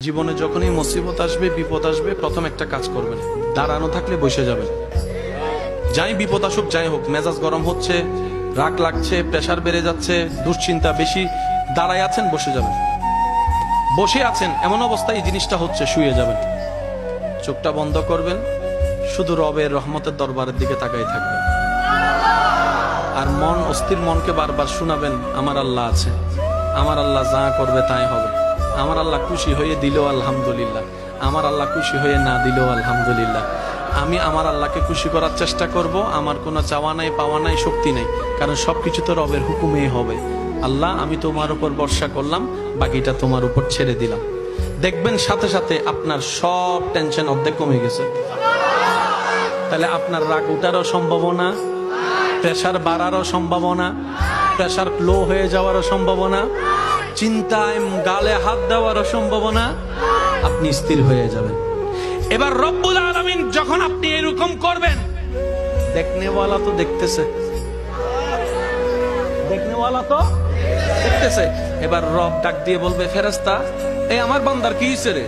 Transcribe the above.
জীবনে যখনই মুসিবত আসবে, বিপদ আসবে, প্রথম একটা কাজ করবেন, দাঁড়ানো থাকলে বসে যাবেন। যাই বিপদ আসুক, যাই হোক, মেজাজ গরম হচ্ছে, রাগ লাগছে, প্রেসার বেড়ে যাচ্ছে, দুশ্চিন্তা বেশি, দাঁড়ায় আছেন, বসে যাবেন। বসে আছেন এমন অবস্থায় এই জিনিসটা হচ্ছে, শুয়ে যাবেন, চোখটা বন্ধ করবেন, শুধু রবের রহমতের দরবারের দিকে তাকাই থাকবেন। আর মন, অস্থির মনকে বারবার শোনাবেন, আমার আল্লাহ আছে, আমার আল্লাহ যা করবে তাই হবে, আমার আল্লাহ খুশি হয়ে দিল আলহামদুলিল্লাহ, আমার আল্লাহ খুশি হয়ে না দিল আলহামদুলিল্লাহ। আমি আমার আল্লাহকে খুশি করার চেষ্টা করব। আমার কোনো চাওয়া নাই, পাওয়া নাই, শক্তি নাই, কারণ সবকিছু তো রবের হুকুমেই হবে। আল্লাহ, আমি তোমার উপর ভরসা করলাম, বাকিটা তোমার উপর ছেড়ে দিলাম। দেখবেন সাথে সাথে আপনার সব টেনশন অর্ধেক কমে গেছে। তাহলে আপনার রাগ উঠারও সম্ভাবনা, প্রেসার বাড়ারও সম্ভাবনা, প্রেসার লো হয়ে যাওয়ারও সম্ভাবনা, চিন্তায় গালে হাত দেওয়ারও সম্ভাবনা, আপনি স্থির হয়ে যাবেন। এবার রব্বুল আলামিন যখন আপনি এরকম করবেন, দেখনেওয়ালা তো দেখতেছে, দেখনেওয়ালা তো দেখতেছে। এবার রব ডাক দিয়ে বলবে, ফেরেশতা, এই আমার বান্দার কি হইছে রে?